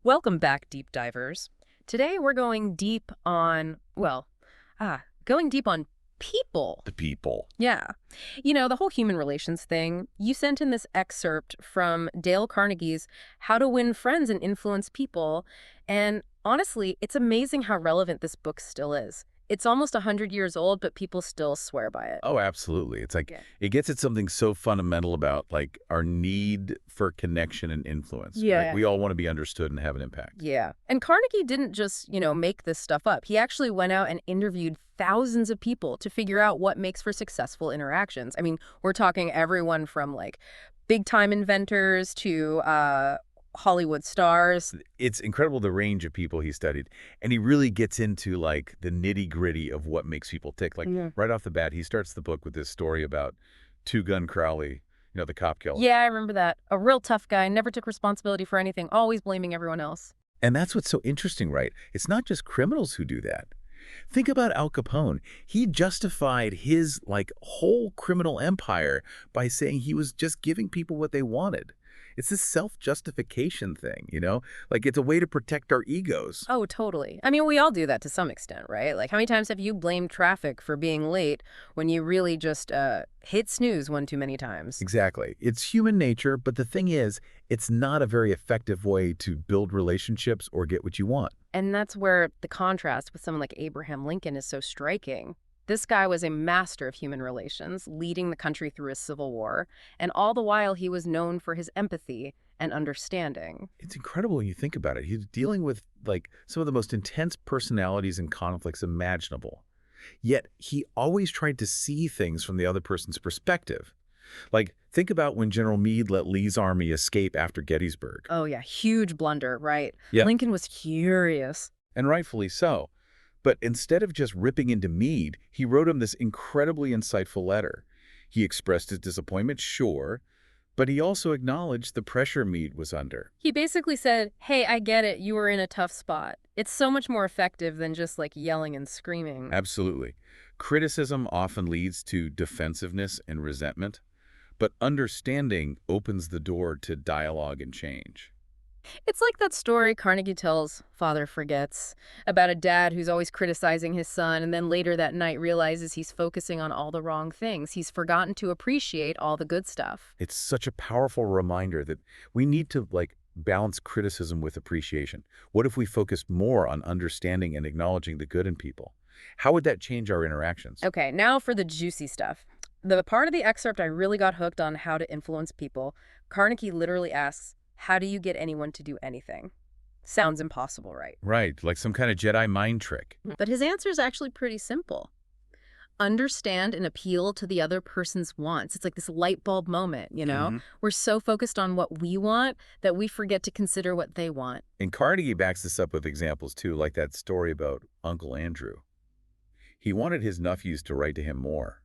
Welcome back, deep divers. Today we're going deep on, going deep on people. The people. Yeah. The whole human relations thing. You sent in this excerpt from Dale Carnegie's How to Win Friends and Influence People. And honestly, it's amazing how relevant this book still is. It's almost 100 years old, but people still swear by it. Oh, absolutely. It's like Yeah. it gets at something so fundamental about like our need for connection and influence, right? Yeah. We all want to be understood and have an impact. Yeah. And Carnegie didn't just, make this stuff up. He actually went out and interviewed thousands of people to figure out what makes for successful interactions. I mean, we're talking everyone from like big time inventors to Hollywood stars. It's incredible the range of people he studied. And he really gets into like the nitty-gritty of what makes people tick. Like Yeah. right off the bat, he starts the book with this story about Two Gun Crowley, the cop killer. Yeah, I remember that. A real tough guy, never took responsibility for anything, always blaming everyone else. And that's what's so interesting, right? It's not just criminals who do that. Think about Al Capone. He justified his like whole criminal empire by saying he was just giving people what they wanted. It's this self-justification thing. Like it's a way to protect our egos. Oh, totally. I mean, we all do that to some extent, right? Like, how many times have you blamed traffic for being late when you really just hit snooze one too many times? Exactly. It's human nature, but the thing is, it's not a very effective way to build relationships or get what you want. And that's where the contrast with someone like Abraham Lincoln is so striking. This guy was a master of human relations, leading the country through a civil war, and all the while he was known for his empathy and understanding. It's incredible when you think about it. He's dealing with like some of the most intense personalities and conflicts imaginable. Yet he always tried to see things from the other person's perspective. Like, think about when General Meade let Lee's army escape after Gettysburg. Oh yeah, huge blunder, right? Yeah. Lincoln was furious. And rightfully so. But instead of just ripping into Meade, he wrote him this incredibly insightful letter. He expressed his disappointment, sure, but he also acknowledged the pressure Meade was under. He basically said, hey, I get it, you were in a tough spot. It's so much more effective than just like yelling and screaming. Absolutely. Criticism often leads to defensiveness and resentment, but understanding opens the door to dialogue and change. It's like that story Carnegie tells, Father Forgets, about a dad who's always criticizing his son and then later that night realizes he's focusing on all the wrong things. He's forgotten to appreciate all the good stuff. It's such a powerful reminder that we need to like balance criticism with appreciation. What if we focused more on understanding and acknowledging the good in people? How would that change our interactions? Okay, now for the juicy stuff. The part of the excerpt I really got hooked on how to influence people, Carnegie literally asks, how do you get anyone to do anything? Sounds impossible, right? Right, like some kind of Jedi mind trick. But his answer is actually pretty simple. Understand and appeal to the other person's wants. It's like this light bulb moment. Mhm. We're so focused on what we want that we forget to consider what they want. And Carnegie backs this up with examples too, like that story about Uncle Andrew. He wanted his nephews to write to him more,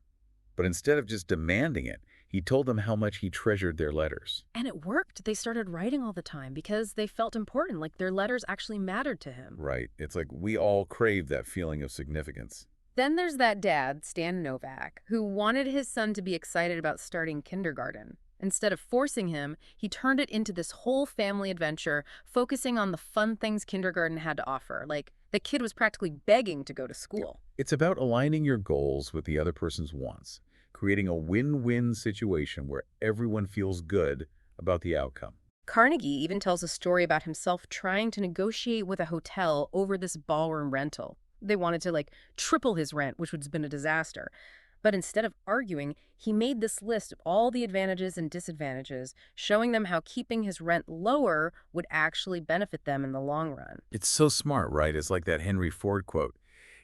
but instead of just demanding it, he told them how much he treasured their letters. And it worked. They started writing all the time because they felt important, like their letters actually mattered to him. Right. It's like we all crave that feeling of significance. Then there's that dad, Stan Novak, who wanted his son to be excited about starting kindergarten. Instead of forcing him, he turned it into this whole family adventure, focusing on the fun things kindergarten had to offer. Like, the kid was practically begging to go to school. It's about aligning your goals with the other person's wants, creating a win-win situation where everyone feels good about the outcome. Carnegie even tells a story about himself trying to negotiate with a hotel over this ballroom rental. They wanted to, like, triple his rent, which would have been a disaster. But instead of arguing, he made this list of all the advantages and disadvantages, showing them how keeping his rent lower would actually benefit them in the long run. It's so smart, right? It's like that Henry Ford quote.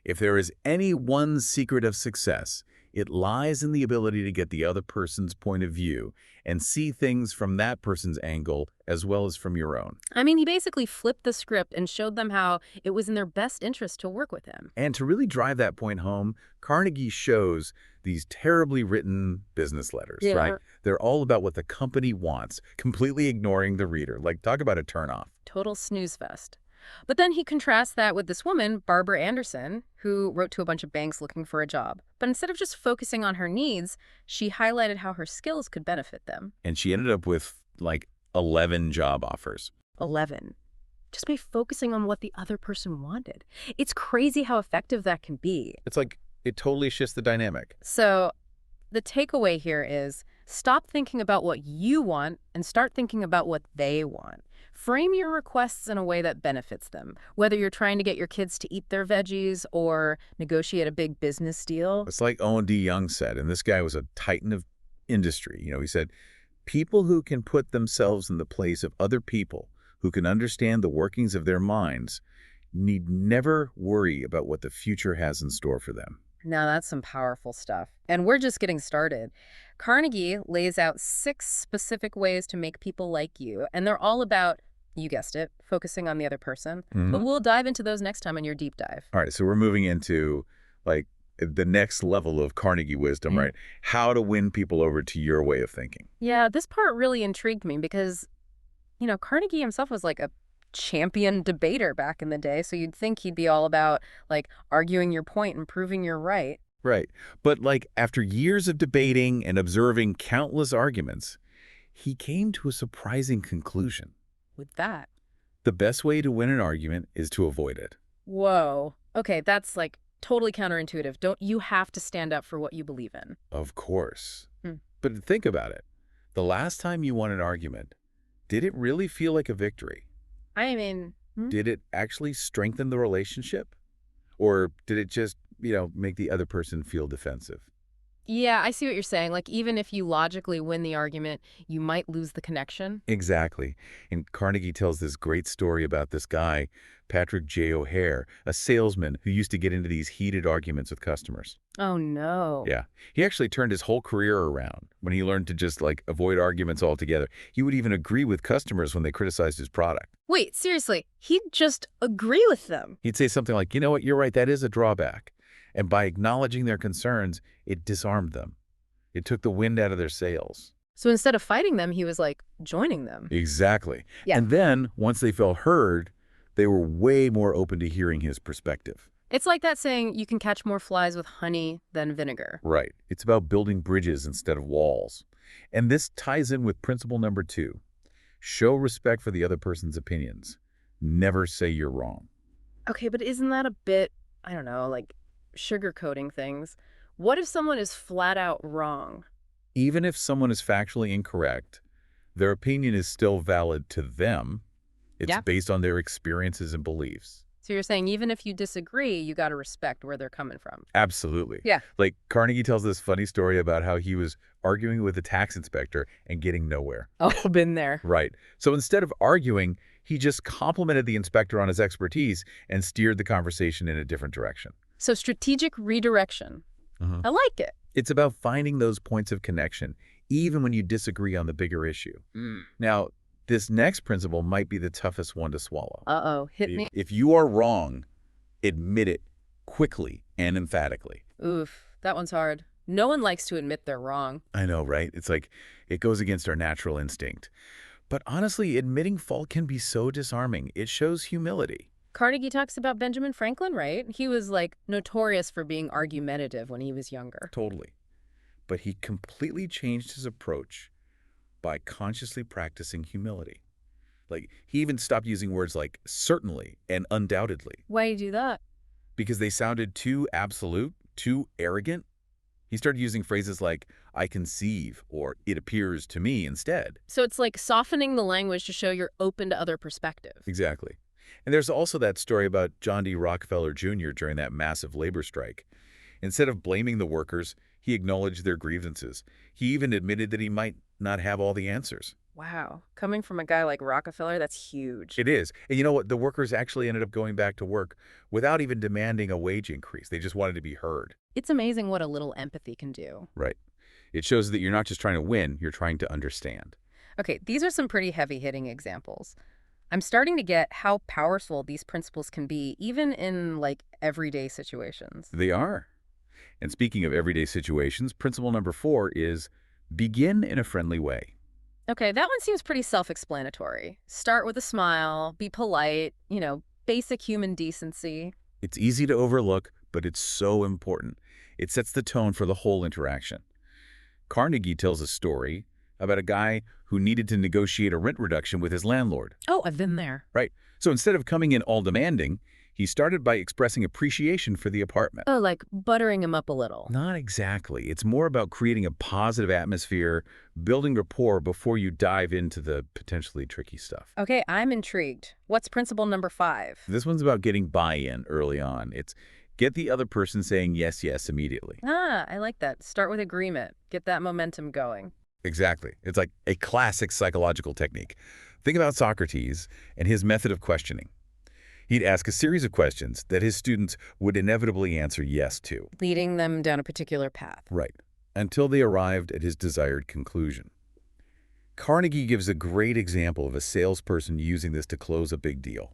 If there is any one secret of success, it lies in the ability to get the other person's point of view and see things from that person's angle as well as from your own. I mean, he basically flipped the script and showed them how it was in their best interest to work with him. And to really drive that point home, Carnegie shows these terribly written business letters, Yeah. right? They're all about what the company wants, completely ignoring the reader. Like, talk about a turnoff. Total snooze fest. But then he contrasts that with this woman, Barbara Anderson, who wrote to a bunch of banks looking for a job. But instead of just focusing on her needs, she highlighted how her skills could benefit them. And she ended up with like 11 job offers. 11. just by focusing on what the other person wanted. It's crazy how effective that can be. It's like it totally shifts the dynamic. So the takeaway here is stop thinking about what you want and start thinking about what they want. Frame your requests in a way that benefits them, whether you're trying to get your kids to eat their veggies or negotiate a big business deal. It's like Owen D. Young said, and this guy was a titan of industry. He said, people who can put themselves in the place of other people, who can understand the workings of their minds, need never worry about what the future has in store for them. Now that's some powerful stuff. And we're just getting started. Carnegie lays out 6 specific ways to make people like you, and they're all about, you guessed it, focusing on the other person. But we'll dive into those next time in your deep dive. All right, so we're moving into like the next level of Carnegie wisdom, right? How to win people over to your way of thinking. Yeah, this part really intrigued me because, Carnegie himself was like a champion debater back in the day, so you'd think he'd be all about like arguing your point and proving you're right. Right. But like after years of debating and observing countless arguments, he came to a surprising conclusion. With that. The best way to win an argument is to avoid it. Whoa. Okay, that's like totally counterintuitive. Don't you have to stand up for what you believe in? Of course. Hmm. But think about it. The last time you won an argument, did it really feel like a victory? I mean, Did it actually strengthen the relationship? Or did it just, make the other person feel defensive? yeah, I see what you're saying. Like, even if you logically win the argument, you might lose the connection. Exactly. And Carnegie tells this great story about this guy, Patrick J. O'Hare, a salesman who used to get into these heated arguments with customers. Oh, no. Yeah. He actually turned his whole career around when he learned to just avoid arguments altogether. He would even agree with customers when they criticized his product. Wait, seriously, he'd just agree with them. He'd say something like, you know what, you're right, that is a drawback. And by acknowledging their concerns, it disarmed them. It took the wind out of their sails. So instead of fighting them, he was like joining them. Exactly. Yeah. And then, once they felt heard, they were way more open to hearing his perspective. It's like that saying, you can catch more flies with honey than vinegar. Right. It's about building bridges instead of walls. And this ties in with principle number 2. Show respect for the other person's opinions. Never say you're wrong. Okay, but isn't that a bit, I don't know, like sugarcoating things? What if someone is flat out wrong? Even if someone is factually incorrect, their opinion is still valid to them. It's Yeah. based on their experiences and beliefs. So you're saying even if you disagree, you got to respect where they're coming from. Absolutely. Yeah. Like Carnegie tells this funny story about how he was arguing with a tax inspector and getting nowhere. Oh, been there. Right. So instead of arguing, he just complimented the inspector on his expertise and steered the conversation in a different direction. So strategic redirection. I like it. It's about finding those points of connection, even when you disagree on the bigger issue. Now, this next principle might be the toughest one to swallow. Uh-oh, hit me. If you are wrong, admit it quickly and emphatically. Oof, that one's hard. No one likes to admit they're wrong. I know, right? It's like it goes against our natural instinct. But honestly, admitting fault can be so disarming. It shows humility. Carnegie talks about Benjamin Franklin, right? He was like notorious for being argumentative when he was younger. Totally. But he completely changed his approach by consciously practicing humility. Like, he even stopped using words like certainly and undoubtedly Why do you do that? because they sounded too absolute, too arrogant. He started using phrases like, I conceive, or it appears to me instead. So it's like softening the language to show you're open to other perspectives. Exactly. And there's also that story about John D. Rockefeller Jr. during that massive labor strike. Instead of blaming the workers, he acknowledged their grievances. He even admitted that he might not have all the answers. Wow. Coming from a guy like Rockefeller, that's huge. It is. And you know what? The workers actually ended up going back to work without even demanding a wage increase. They just wanted to be heard. It's amazing what a little empathy can do. Right. It shows that you're not just trying to win, you're trying to understand. Okay, these are some pretty heavy-hitting examples. I'm starting to get how powerful these principles can be, even in, like, everyday situations. They are. And speaking of everyday situations, principle number 4 is begin in a friendly way. Okay, that one seems pretty self-explanatory. Start with a smile, be polite, basic human decency. It's easy to overlook, but it's so important. It sets the tone for the whole interaction. Carnegie tells a story about a guy who needed to negotiate a rent reduction with his landlord. Oh, I've been there. Right. So instead of coming in all demanding, he started by expressing appreciation for the apartment. Oh, like buttering him up a little. Not exactly. It's more about creating a positive atmosphere, building rapport before you dive into the potentially tricky stuff. Okay, I'm intrigued. What's principle number 5? This one's about getting buy-in early on. It's get the other person saying yes, yes immediately. Ah, I like that. Start with agreement. Get that momentum going. Exactly. It's like a classic psychological technique. Think about Socrates and his method of questioning. He'd ask a series of questions that his students would inevitably answer yes to. Leading them down a particular path. Right. Until they arrived at his desired conclusion. Carnegie gives a great example of a salesperson using this to close a big deal.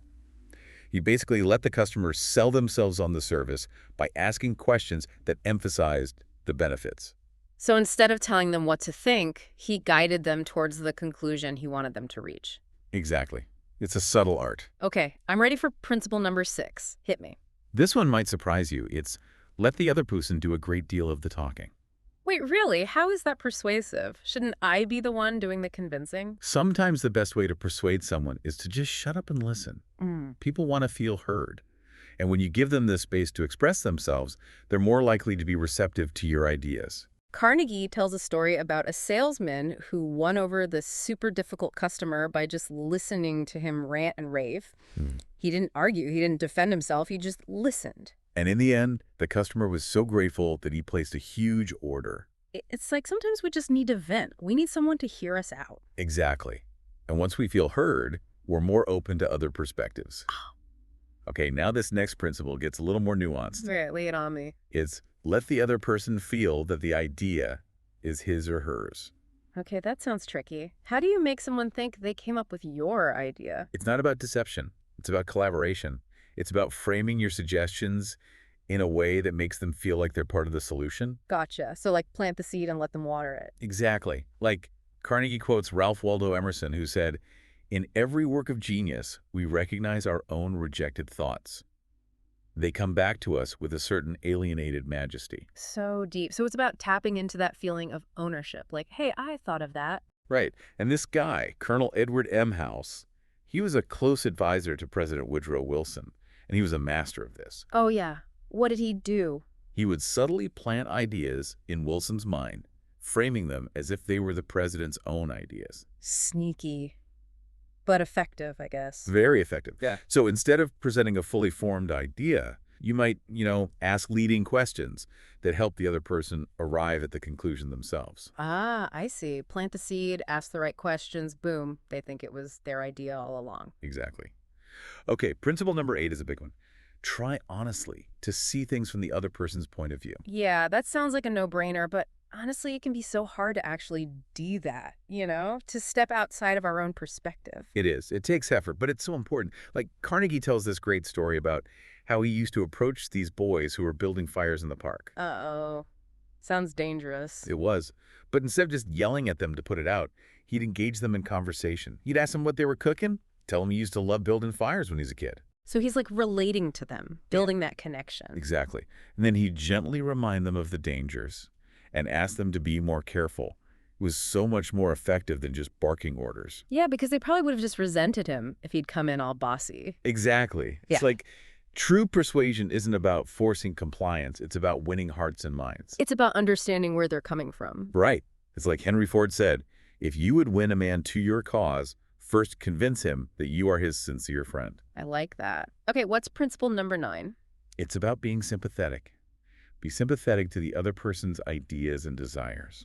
He basically let the customer sell themselves on the service by asking questions that emphasized the benefits. So instead of telling them what to think, he guided them towards the conclusion he wanted them to reach. Exactly. It's a subtle art. Okay, I'm ready for principle number 6. Hit me. This one might surprise you. It's let the other person do a great deal of the talking. Wait, really? How is that persuasive? Shouldn't I be the one doing the convincing? Sometimes the best way to persuade someone is to just shut up and listen. People want to feel heard. And when you give them the space to express themselves, they're more likely to be receptive to your ideas. Carnegie tells a story about a salesman who won over the super difficult customer by just listening to him rant and rave. He didn't argue, he didn't defend himself, he just listened. And in the end, the customer was so grateful that he placed a huge order. It's like sometimes we just need to vent. We need someone to hear us out. Exactly. And once we feel heard, we're more open to other perspectives. Okay, now this next principle gets a little more nuanced. Right, lay it on me. It's let the other person feel that the idea is his or hers. Okay, that sounds tricky. How do you make someone think they came up with your idea? It's not about deception. It's about collaboration. It's about framing your suggestions in a way that makes them feel like they're part of the solution. Gotcha. So like plant the seed and let them water it. Exactly. Like Carnegie quotes Ralph Waldo Emerson, who said, "In every work of genius, we recognize our own rejected thoughts. They come back to us with a certain alienated majesty." So deep. So it's about tapping into that feeling of ownership. Like, hey, I thought of that. Right. And this guy, Colonel Edward M. House, he was a close advisor to President Woodrow Wilson, and he was a master of this. Oh, yeah. What did he do? He would subtly plant ideas in Wilson's mind, framing them as if they were the president's own ideas. Sneaky, but effective, I guess. Very effective. Yeah. So instead of presenting a fully formed idea, you might, ask leading questions that help the other person arrive at the conclusion themselves. Ah, I see. Plant the seed, ask the right questions, boom. They think it was their idea all along. Exactly. Okay, principle number 8 is a big one. Try honestly to see things from the other person's point of view. Yeah, that sounds like a no-brainer, but honestly, it can be so hard to actually do that, to step outside of our own perspective. It is. It takes effort, but it's so important. Like Carnegie tells this great story about how he used to approach these boys who were building fires in the park. Uh-oh. Sounds dangerous. It was. But instead of just yelling at them to put it out, he'd engage them in conversation. He'd ask them what they were cooking, tell them he used to love building fires when he was a kid. So he's like relating to them, building that connection. Exactly. And then he'd gently remind them of the dangers and ask them to be more careful. It was so much more effective than just barking orders. Yeah, because they probably would have just resented him if he'd come in all bossy. Exactly. It's like true persuasion isn't about forcing compliance. It's about winning hearts and minds. It's about understanding where they're coming from. Right. It's like Henry Ford said, if you would win a man to your cause, first convince him that you are his sincere friend. I like that. Okay, what's principle number 9? It's about being sympathetic. Be sympathetic to the other person's ideas and desires.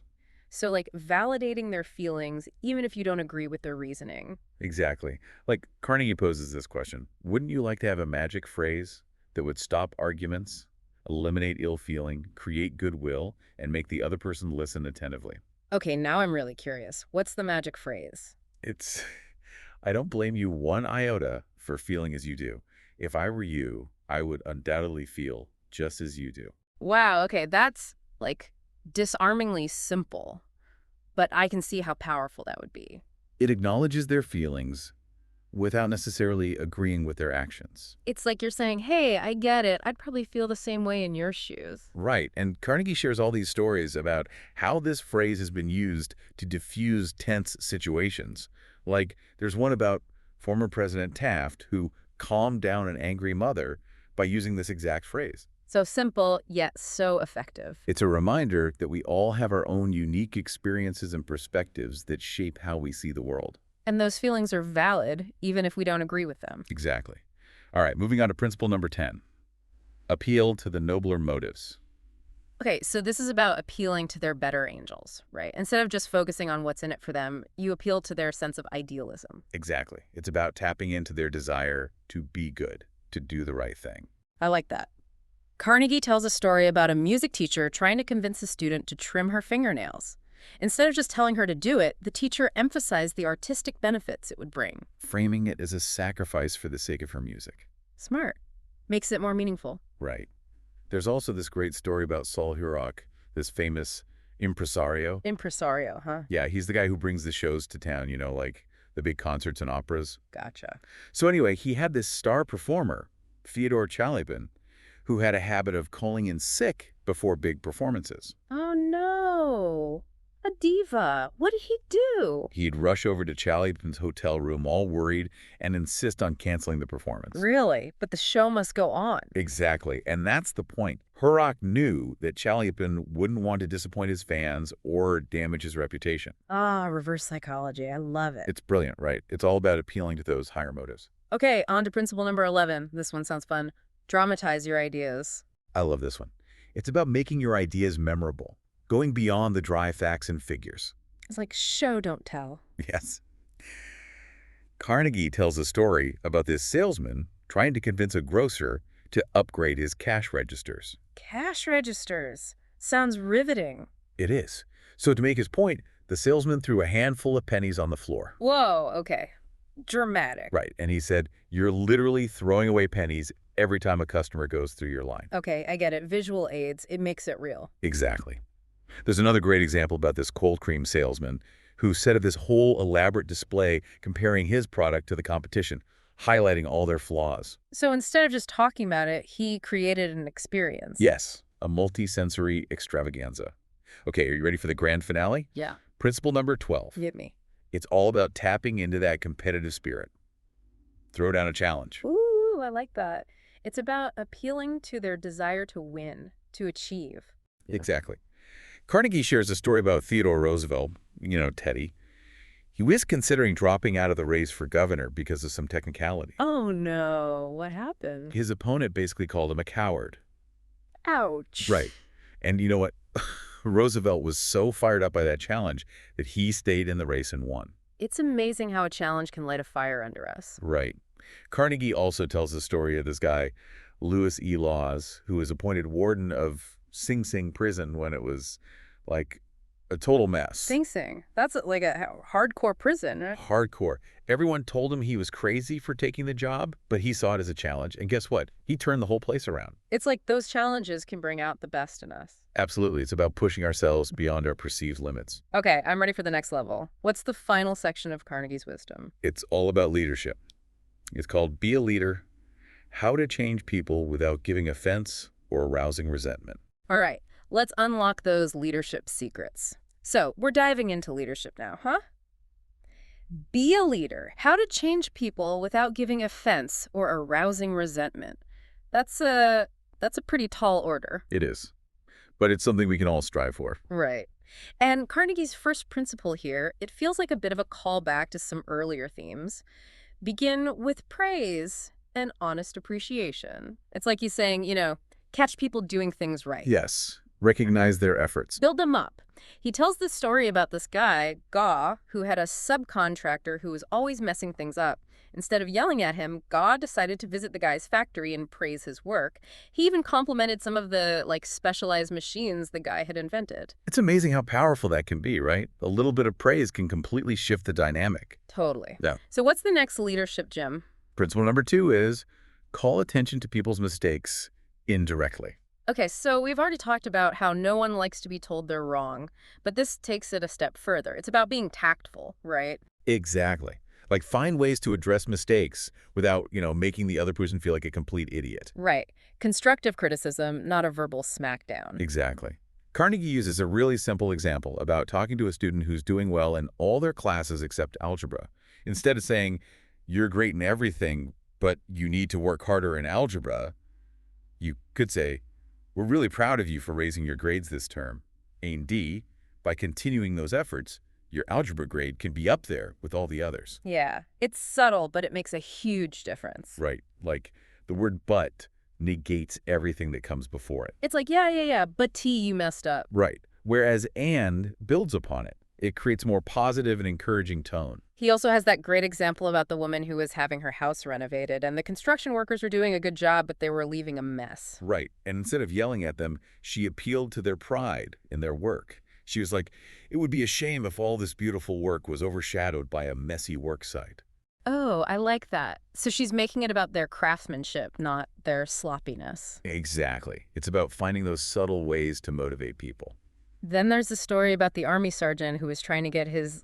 So like validating their feelings, even if you don't agree with their reasoning. Exactly. Like Carnegie poses this question, wouldn't you like to have a magic phrase that would stop arguments, eliminate ill feeling, create goodwill, and make the other person listen attentively? Okay, now I'm really curious. What's the magic phrase? I don't blame you one iota for feeling as you do. If I were you, I would undoubtedly feel just as you do. Wow, okay, that's like disarmingly simple, but I can see how powerful that would be. It acknowledges their feelings without necessarily agreeing with their actions. It's like you're saying, hey, I get it. I'd probably feel the same way in your shoes. Right, and Carnegie shares all these stories about how this phrase has been used to diffuse tense situations. Like, there's one about former President Taft, who calmed down an angry mother by using this exact phrase. So simple, yet so effective. It's a reminder that we all have our own unique experiences and perspectives that shape how we see the world. And those feelings are valid, even if we don't agree with them. Exactly. All right, moving on to principle number 10. Appeal to the nobler motives. Okay, so this is about appealing to their better angels, right? Instead of just focusing on what's in it for them, you appeal to their sense of idealism. Exactly. It's about tapping into their desire to be good, to do the right thing. I like that. Carnegie tells a story about a music teacher trying to convince a student to trim her fingernails. Instead of just telling her to do it, the teacher emphasized the artistic benefits it would bring. Framing it as a sacrifice for the sake of her music. Smart. Makes it more meaningful. Right. There's also this great story about Saul Hurok, this famous impresario. Impresario, huh? Yeah, he's the guy who brings the shows to town, like the big concerts and operas. Gotcha. So anyway, he had this star performer, Fyodor Chalyabin, who had a habit of calling in sick before big performances. Oh, no. A diva. What did he do? He'd rush over to Chalyabin's hotel room all worried and insist on canceling the performance. Really? But the show must go on. Exactly, and that's the point. Hurok knew that Chalyabin wouldn't want to disappoint his fans or damage his reputation. Ah, reverse psychology. I love it. It's brilliant, right? It's all about appealing to those higher motives. Okay, on to principle number 11. This one sounds fun. Dramatize your ideas. I love this one. It's about making your ideas memorable, going beyond the dry facts and figures. It's like show, don't tell. Yes. Carnegie tells a story about this salesman trying to convince a grocer to upgrade his cash registers. Cash registers. Sounds riveting. It is. So to make his point, the salesman threw a handful of pennies on the floor. Whoa, okay. Dramatic. Right, and he said, "You're literally throwing away pennies every time a customer goes through your line." Okay, I get it. Visual aids. It makes it real. Exactly. There's another great example about this cold cream salesman who set up this whole elaborate display comparing his product to the competition, highlighting all their flaws. So instead of just talking about it, he created an experience. Yes, a multi-sensory extravaganza. Okay, are you ready for the grand finale? Yeah. Principle number 12. Hit me. It's all about tapping into that competitive spirit. Throw down a challenge. Ooh, I like that. It's about appealing to their desire to win, to achieve. Exactly. Carnegie shares a story about Theodore Roosevelt, Teddy. He was considering dropping out of the race for governor because of some technicality. Oh, no. What happened? His opponent basically called him a coward. Ouch. Right. And you know what? Roosevelt was so fired up by that challenge that he stayed in the race and won. It's amazing how a challenge can light a fire under us. Right. Carnegie also tells the story of this guy, Lewis E. Laws, who was appointed warden of Sing Sing prison when it was like a total mess. Sing Sing. That's like a hardcore prison, right? Hardcore. Everyone told him he was crazy for taking the job, but he saw it as a challenge. And guess what? He turned the whole place around. It's like those challenges can bring out the best in us. Absolutely. It's about pushing ourselves beyond our perceived limits. Okay, I'm ready for the next level. What's the final section of Carnegie's wisdom? It's all about leadership. It's called Be a Leader, How to Change People Without Giving Offense or Arousing Resentment. All right, let's unlock those leadership secrets. So, we're diving into leadership now, huh? Be a leader. How to change people without giving offense or arousing resentment. That's a pretty tall order. It is. But it's something we can all strive for. Right. And Carnegie's first principle here, it feels like a bit of a callback to some earlier themes. Begin with praise and honest appreciation. It's like he's saying, catch people doing things right. Yes. Recognize their efforts. Build them up. He tells this story about this guy, Gaw, who had a subcontractor who was always messing things up. Instead of yelling at him, Gaw decided to visit the guy's factory and praise his work. He even complimented some of the, specialized machines the guy had invented. It's amazing how powerful that can be, right? A little bit of praise can completely shift the dynamic. Totally. Yeah. So what's the next leadership gem? Principle number 2 is call attention to people's mistakes indirectly. Okay, so we've already talked about how no one likes to be told they're wrong, but this takes it a step further. It's about being tactful, right? Exactly. Like find ways to address mistakes without, making the other person feel like a complete idiot. Right. Constructive criticism, not a verbal smackdown. Exactly. Carnegie uses a really simple example about talking to a student who's doing well in all their classes except algebra. Instead of saying, you're great in everything, but you need to work harder in algebra, you could say, we're really proud of you for raising your grades this term. And D, by continuing those efforts, your algebra grade can be up there with all the others. Yeah, it's subtle, but it makes a huge difference. Right. Like the word but negates everything that comes before it. It's like, yeah, but T, you messed up. Right. Whereas and builds upon it. It creates more positive and encouraging tone. He also has that great example about the woman who was having her house renovated, and the construction workers were doing a good job, but they were leaving a mess. Right. And instead of yelling at them, she appealed to their pride in their work. She was like, it would be a shame if all this beautiful work was overshadowed by a messy work site. Oh, I like that. So she's making it about their craftsmanship, not their sloppiness. Exactly. It's about finding those subtle ways to motivate people. Then there's the story about the army sergeant who was trying to get his,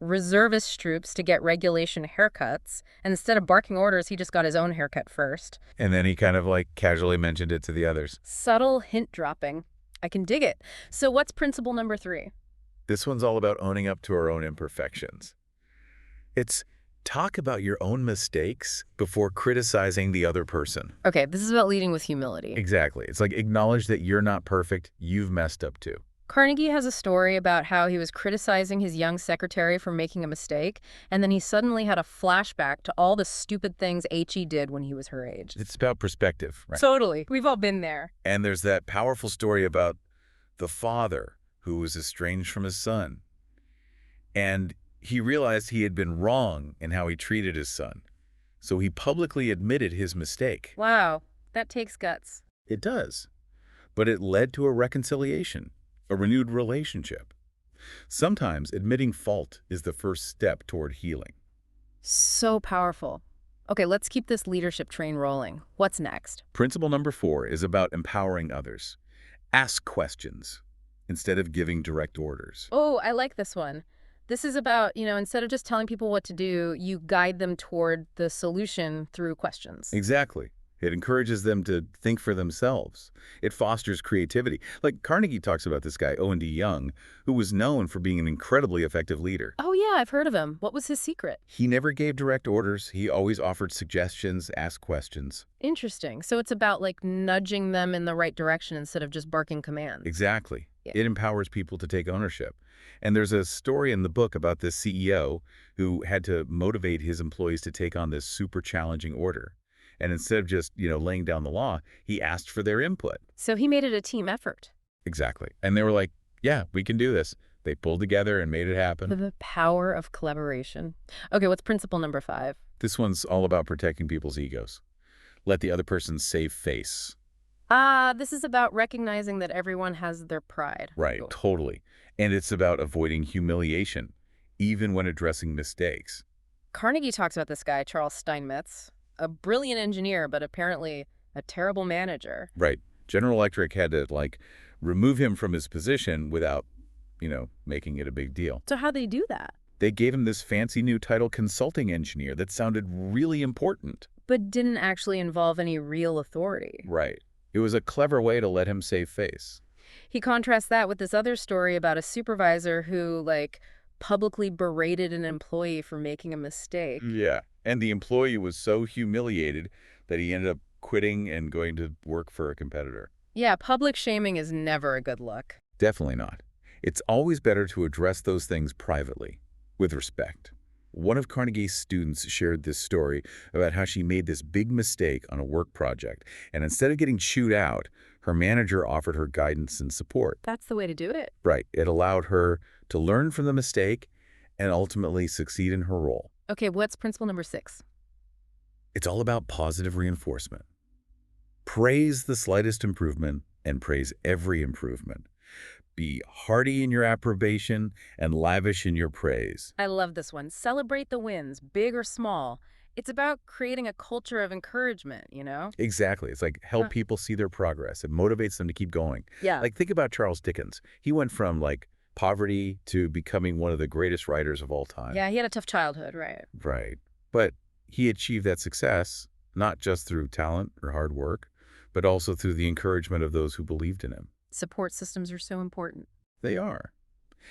reservist troops to get regulation haircuts. And instead of barking orders, he just got his own haircut first. And then he kind of casually mentioned it to the others. Subtle hint dropping. I can dig it. So what's principle number 3? This one's all about owning up to our own imperfections. It's talk about your own mistakes before criticizing the other person. Okay, this is about leading with humility. Exactly. It's like acknowledge that you're not perfect, you've messed up too. Carnegie has a story about how he was criticizing his young secretary for making a mistake, and then he suddenly had a flashback to all the stupid things H.E. did when he was her age. It's about perspective, right? Totally. We've all been there. And there's that powerful story about the father who was estranged from his son. And he realized he had been wrong in how he treated his son. So he publicly admitted his mistake. Wow, that takes guts. It does. But it led to a reconciliation, a renewed relationship. Sometimes admitting fault is the first step toward healing. So powerful. Okay, let's keep this leadership train rolling. What's next? Principle number 4 is about empowering others. Ask questions instead of giving direct orders. Oh, I like this one. This is about, instead of just telling people what to do, you guide them toward the solution through questions. Exactly. It encourages them to think for themselves. It fosters creativity. Like Carnegie talks about this guy, Owen D. Young, who was known for being an incredibly effective leader. Oh, yeah, I've heard of him. What was his secret? He never gave direct orders. He always offered suggestions, asked questions. Interesting. So it's about, nudging them in the right direction instead of just barking commands. Exactly. Yeah. It empowers people to take ownership. And there's a story in the book about this CEO who had to motivate his employees to take on this super challenging order. And instead of just, laying down the law, he asked for their input. So he made it a team effort. Exactly. And they were like, yeah, we can do this. They pulled together and made it happen. The power of collaboration. Okay, what's principle number 5? This one's all about protecting people's egos. Let the other person save face. This is about recognizing that everyone has their pride. Right, totally. And it's about avoiding humiliation, even when addressing mistakes. Carnegie talks about this guy, Charles Steinmetz, a brilliant engineer, but apparently a terrible manager. Right. General Electric had to, remove him from his position without, making it a big deal. So how'd they do that? They gave him this fancy new title, consulting engineer, that sounded really important. But didn't actually involve any real authority. Right. It was a clever way to let him save face. He contrasts that with this other story about a supervisor who, publicly berated an employee for making a mistake. Yeah. And the employee was so humiliated that he ended up quitting and going to work for a competitor. Yeah, public shaming is never a good look. Definitely not. It's always better to address those things privately, with respect. One of Carnegie's students shared this story about how she made this big mistake on a work project, and instead of getting chewed out, her manager offered her guidance and support. That's the way to do it. Right. It allowed her to learn from the mistake and ultimately succeed in her role. Okay, what's principle number 6? It's all about positive reinforcement. Praise the slightest improvement and praise every improvement. Be hearty in your approbation and lavish in your praise. I love this one. Celebrate the wins, big or small. It's about creating a culture of encouragement, Exactly. It's like help people see their progress. It motivates them to keep going. Yeah. Think about Charles Dickens. He went from poverty to becoming one of the greatest writers of all time. Yeah, he had a tough childhood, right? Right. But he achieved that success not just through talent or hard work, but also through the encouragement of those who believed in him. Support systems are so important. They are.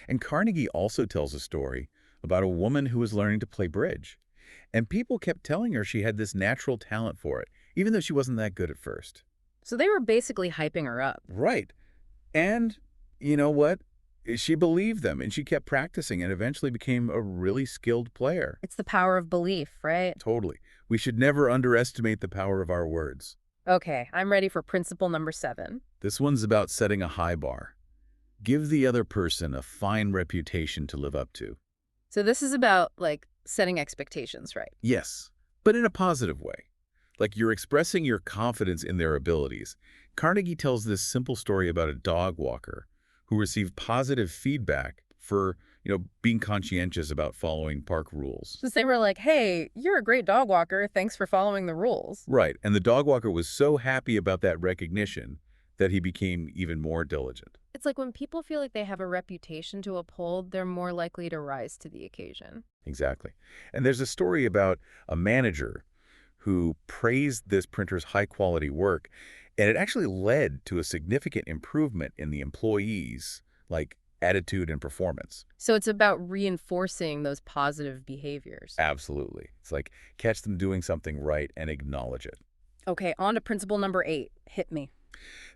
And Carnegie also tells a story about a woman who was learning to play bridge. And people kept telling her she had this natural talent for it, even though she wasn't that good at first. So they were basically hyping her up. Right. And you know what? She believed them, and she kept practicing and eventually became a really skilled player. It's the power of belief, right? Totally. We should never underestimate the power of our words. Okay, I'm ready for principle number 7. This one's about setting a high bar. Give the other person a fine reputation to live up to. So this is about, like, setting expectations, right? Yes, but in a positive way. Like you're expressing your confidence in their abilities. Carnegie tells this simple story about a dog walker who received positive feedback for, being conscientious about following park rules. Since they were like, hey, you're a great dog walker. Thanks for following the rules. Right, and the dog walker was so happy about that recognition that he became even more diligent. It's like when people feel like they have a reputation to uphold, they're more likely to rise to the occasion. Exactly. And there's a story about a manager who praised this printer's high-quality work, and it actually led to a significant improvement in the employees' attitude and performance. So it's about reinforcing those positive behaviors. Absolutely. It's like catch them doing something right and acknowledge it. Okay, on to principle number 8. Hit me.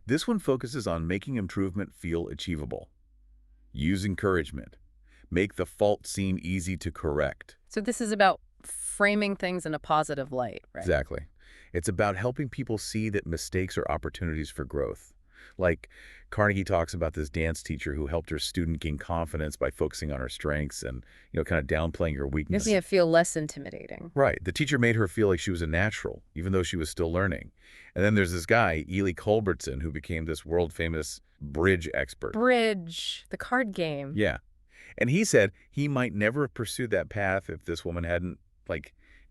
This one focuses on making improvement feel achievable. Use encouragement. Make the fault seem easy to correct. So this is about framing things in a positive light, right? Exactly. It's about helping people see that mistakes are opportunities for growth. Like Carnegie talks about this dance teacher who helped her student gain confidence by focusing on her strengths and, kind of downplaying her weakness. Making it feel less intimidating. Right. The teacher made her feel like she was a natural, even though she was still learning. And then there's this guy, Ely Culbertson, who became this world-famous bridge expert. Bridge, the card game. Yeah. And he said he might never have pursued that path if this woman hadn't,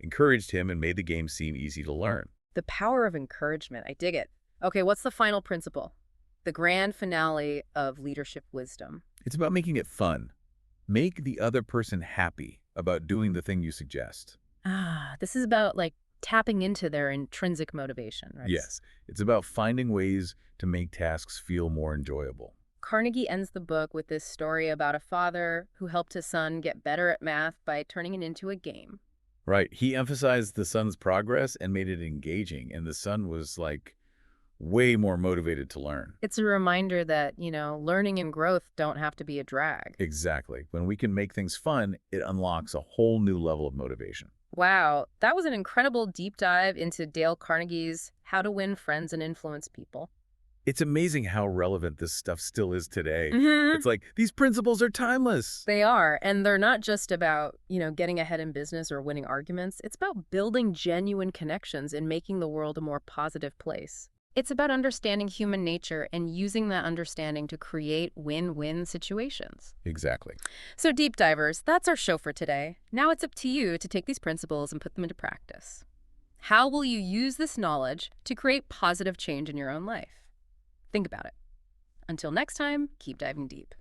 encouraged him and made the game seem easy to learn. The power of encouragement. I dig it. Okay, what's the final principle? The grand finale of leadership wisdom. It's about making it fun. Make the other person happy about doing the thing you suggest. This is about, tapping into their intrinsic motivation, right? Yes. It's about finding ways to make tasks feel more enjoyable. Carnegie ends the book with this story about a father who helped his son get better at math by turning it into a game. Right. He emphasized the son's progress and made it engaging, and the son was, way more motivated to learn. It's a reminder that, learning and growth don't have to be a drag. Exactly. When we can make things fun, it unlocks a whole new level of motivation. Wow, that was an incredible deep dive into Dale Carnegie's How to Win Friends and Influence People. It's amazing how relevant this stuff still is today. It's like, these principles are timeless. They are, and they're not just about, getting ahead in business or winning arguments. It's about building genuine connections and making the world a more positive place. It's about understanding human nature and using that understanding to create win-win situations. Exactly. So deep divers, that's our show for today. Now it's up to you to take these principles and put them into practice. How will you use this knowledge to create positive change in your own life? Think about it. Until next time, keep diving deep.